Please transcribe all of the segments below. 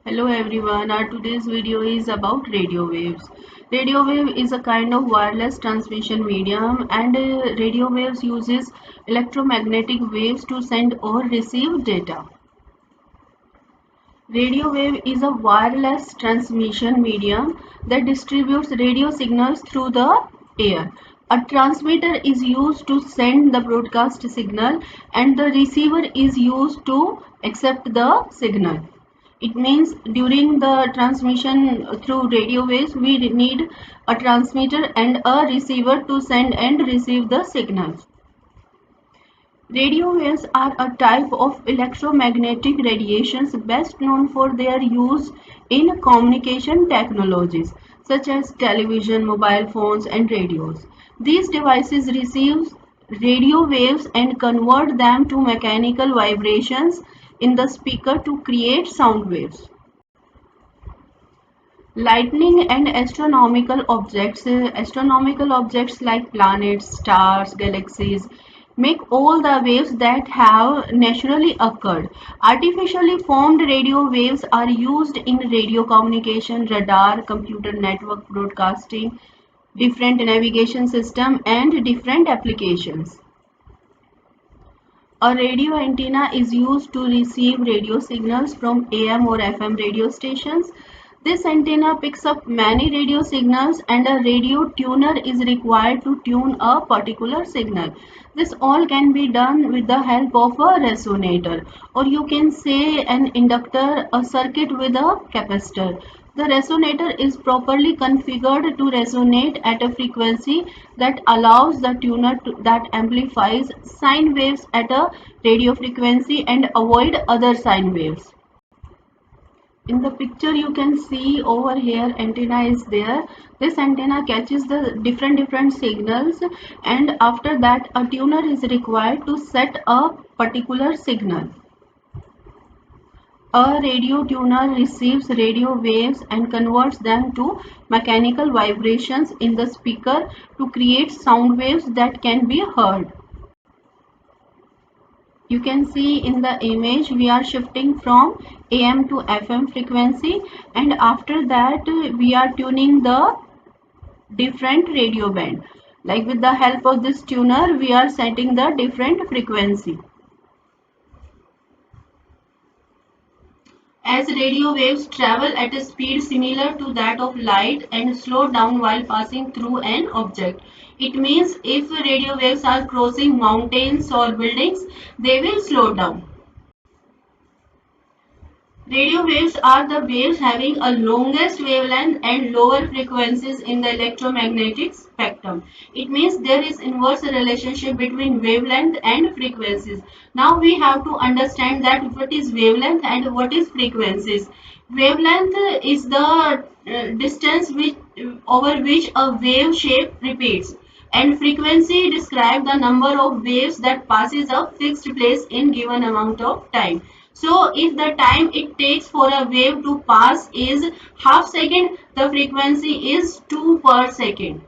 Hello everyone, our today's video is about radio waves. Radio wave is a kind of wireless transmission medium and radio waves uses electromagnetic waves to send or receive data. Radio wave is a wireless transmission medium that distributes radio signals through the air. A transmitter is used to send the broadcast signal and the receiver is used to accept the signal. It means during the transmission through radio waves, we need a transmitter and a receiver to send and receive the signals. Radio waves are a type of electromagnetic radiations best known for their use in communication technologies such as television, mobile phones, and radios. These devices receive radio waves and convert them to mechanical vibrations in the speaker to create sound waves. Lightning and astronomical objects like planets, stars, galaxies, make all the waves that have naturally occurred. Artificially formed radio waves are used in radio communication, radar, computer network broadcasting, different navigation system, and different applications. A radio antenna is used to receive radio signals from AM or FM radio stations. This antenna picks up many radio signals and a radio tuner is required to tune a particular signal. This all can be done with the help of a resonator, or you can say an inductor, a circuit with a capacitor. The resonator is properly configured to resonate at a frequency that allows the tuner that amplifies sine waves at a radio frequency and avoid other sine waves. In the picture you can see over here antenna is there. This antenna catches the different signals and after that a tuner is required to set a particular signal. A radio tuner receives radio waves and converts them to mechanical vibrations in the speaker to create sound waves that can be heard. You can see in the image we are shifting from AM to FM frequency and after that we are tuning the different radio band. Like with the help of this tuner we are setting the different frequency. As radio waves travel at a speed similar to that of light and slow down while passing through an object. It means if radio waves are crossing mountains or buildings, they will slow down. Radio waves are the waves having a longest wavelength and lower frequencies in the electromagnetic spectrum. It means there is inverse relationship between wavelength and frequencies. Now we have to understand that what is wavelength and what is frequencies. Wavelength is the distance over which a wave shape repeats. And frequency describes the number of waves that passes a fixed place in given amount of time. So if the time it takes for a wave to pass is half second, the frequency is 2 per second.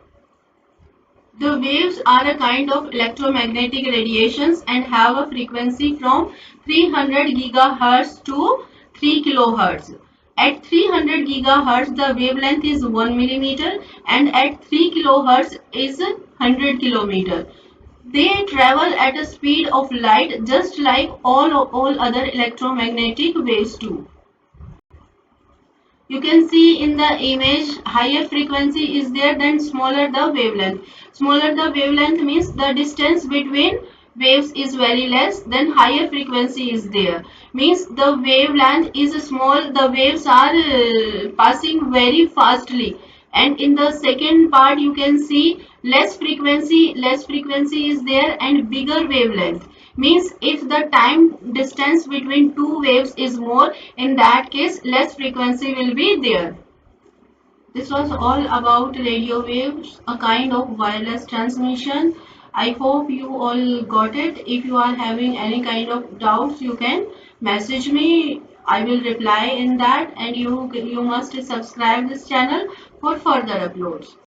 The waves are a kind of electromagnetic radiations and have a frequency from 300 gigahertz to 3 kilohertz. At 300 gigahertz, the wavelength is 1 millimeter and at 3 kilohertz is 100 kilometer. They travel at a speed of light just like all other electromagnetic waves do. You can see in the image higher frequency is there than smaller the wavelength. Smaller the wavelength means the distance between waves is very less, then higher frequency is there. Means the wavelength is small, the waves are passing very fastly. And in the second part you can see less frequency is there and bigger wavelength. Means if the time distance between two waves is more, in that case less frequency will be there. This was all about radio waves, a kind of wireless transmission. I hope you all got it. If you are having any kind of doubts, you can message me. I will reply in that and you must subscribe this channel for further uploads.